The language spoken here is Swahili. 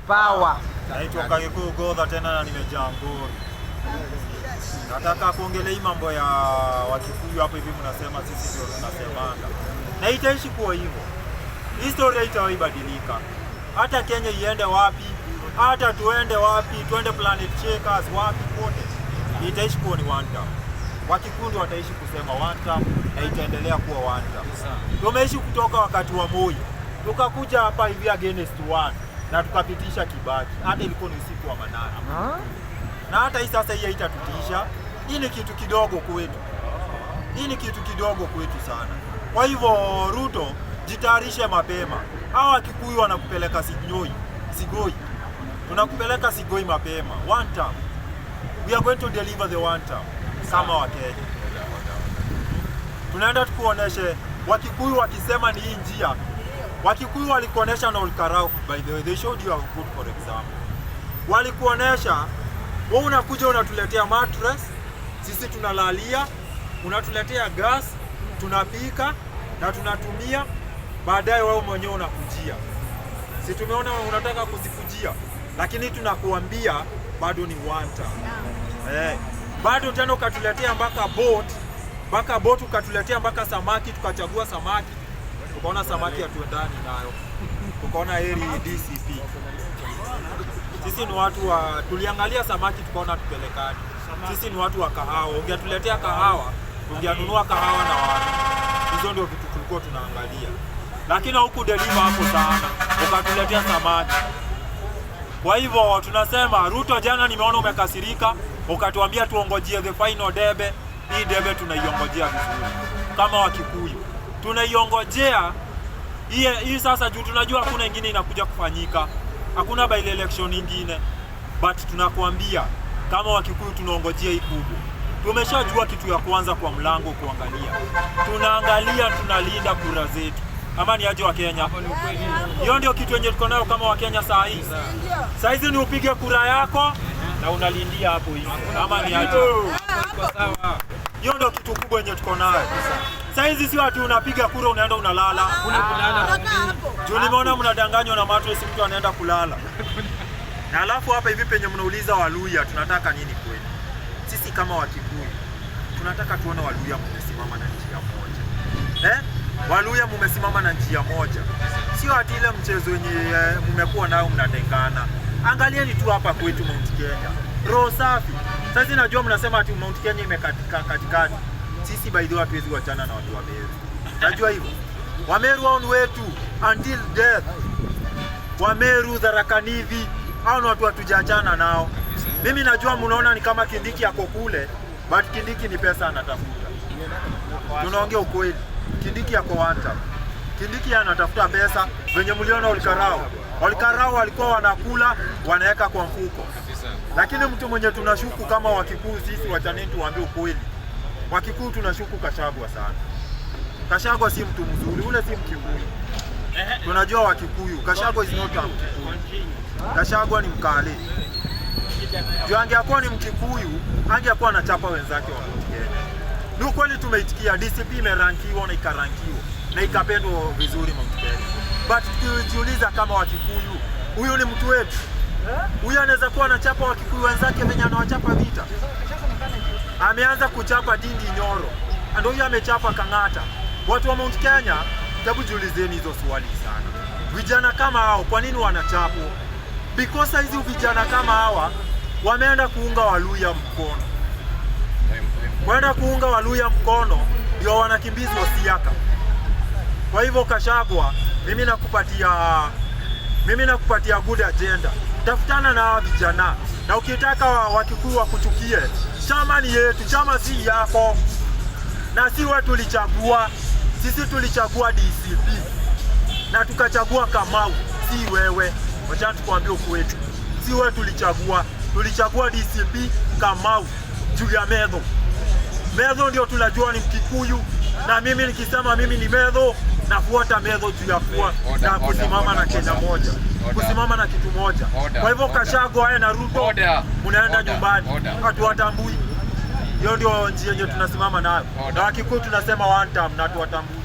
Power. Naitwa Kagikuyu Godha tena na nimejaa ngori. Nataka kuongelea mambo ya Wakikuyu hapo hivi mnasema sisi ndio tunasemanga. Na itaishi kuwa hivyo. Historia haitaibadilika. Hata Kenya iende wapi, hata tuende wapi, tuende Planet Shakers wapi kote. Itaishi kuwa ni one time. Wakikuyu wataishi kusema one time na itaendelea kuwa one time. Tumeishi kutoka wakati wa Moi. Tukakuja hapa hivi against one na tukapitisha Kibaki. Hata ilikuwa ni usiku wa manane. Na hata hii sasa hii haitatutisha. Hii ni kitu kidogo kwetu. Hii ni kitu kidogo kwetu sana. Kwa hivyo Ruto, jitayarishe mapema. Hawa Wakikuyu wanakupeleka Sigoi. Tunakupeleka Sigoi mapema. One time. We are going to deliver the one time. Kama Wakenya. Tunaenda tukuoneshe Wakikuyu wakisema ni hii njia. Wakikuyu walikuonesha na Olkarau, by the way. They showed you a good for example. Walikuonesha, wewe unakuja unatuletea mattress, sisi tunalalia, unatuletea gas, tunapika na tunatumia, baadaye wewe mwenyewe unakujia. Si tumeona unataka kuzikujia, lakini tunakuambia bado ni one time. Bado tena ukatuletea mpaka boat ukatuletea mpaka samaki, tukachagua samaki. Tukaona samaki hatuendani nayo. Tukaona heri DCP. Sisi ni watu wa tuliangalia samaki tukaona tupelekani. Sisi ni watu wa kahawa. Ungetuletea kahawa, tungenunua kahawa na watu. Hizo ndio vitu tulikuwa tunaangalia. Lakini huku deliver hapo sana. Ukatuletea samaki. Kwa hivyo tunasema Ruto, jana nimeona umekasirika, ukatuambia tuongojee the final debe. Hii debe tunaiongojea vizuri. Kama Wakikuyu tunaiongojea hii sasa, juu tunajua hakuna ingine inakuja kufanyika, hakuna by election nyingine, but tunakuambia kama Wakikuyu tunaongojea hii kubwa. Tumeshajua kitu ya kwanza kwa mlango kuangalia, tunaangalia tunalinda kura zetu, ama ni aje wa Kenya? Hiyo ndio kitu yenye tuko nayo kama wa Kenya saa hii. Saa hizi ni upige kura yako na unalindia hapo hivi, ama ni aje? Hiyo ndio kitu kubwa yenye tuko nayo. Sasa hizi si watu unapiga kura unaenda unalala. Juu nimeona mnadanganywa na mattress, mtu anaenda kulala. Na alafu hapa hivi penye mnauliza Waluya tunataka nini kweli? Sisi kama Wakikuyu tunataka tuone Waluya mmesimama na njia moja. Waluya mmesimama na njia moja. Sio ati ile mchezo yenye mmekuwa nayo mnatengana. Angalieni tu hapa kwetu Mount Kenya. Roho safi. Sasa najua mnasema ati Mount Kenya imekatika katikati. Sisi by the way hatuwezi kuachana na watu wa Meru. Najua hivyo. Wameru wao ni wetu until death. Wameru, Tharaka Nithi, hao ni watu hatujaachana nao. Mimi najua mnaona ni kama Kindiki yako kule, but Kindiki ni pesa anatafuta. Tunaongea ukweli. Kindiki yako wanta. Kindiki anatafuta pesa, venye mliona Olkarau walikuwa wanakula, wanaweka kwa mfuko. Lakini mtu mwenye tunashuku kama Wakikuyu sisi, wachaneni tuambie ukweli. Wakikuyu tunashuku Gachagua sana. Gachagua si mtu mzuri, ule si Mkikuyu. Tunajua Wakikuyu, Gachagua is not a Mkikuyu. Gachagua ni Mkale. Juu angekuwa ni Mkikuyu, angekuwa anachapa wenzake wa Mount Kenya. Ni ukweli tumeitikia, DCP imerankiwa na ikarankiwa na ikapendwa vizuri Mount Kenya. But tukijiuliza kama Wakikuyu, huyu ni mtu wetu. Huyu anaweza kuwa anachapa Wakikuyu wenzake venye anawachapa vita. Ameanza kuchapa Ndindi Nyoro. Ndio huyu amechapa Kang'ata. Watu wa Mount Kenya, hebu jiulizeni hizo swali sana. Vijana kama hao kwa nini wanachapwa? Because hizi vijana kama hawa wameenda kuunga Waluya mkono. Waenda kuunga Waluya mkono ndio wanakimbizwa Siaka. Kwa hivyo Gachagua, mimi nakupatia good agenda. Tafutana na vijana. Na ukitaka Wakikuyu wakuchukie, chama ni yetu, chama si yako. Na si wewe tulichagua. Sisi tulichagua DCP. Na tukachagua Kamau, si wewe. Wacha tukwambie ukweli. Si wewe tulichagua DCP Kamau juu ya Medho. Medho ndio tunajua ni Mkikuyu, na mimi nikisema mimi ni Medho, nafuata Medho juu ya kuwa na kusimama na Kenya moja. Kusimama na kitu moja. Kwa hivyo Gachagua na Ruto mnaenda nyumbani. Hatuwatambui. Hiyo ndio njia yenyewe tunasimama nayo. Na Wakikuyu tunasema one time na tuwatambui.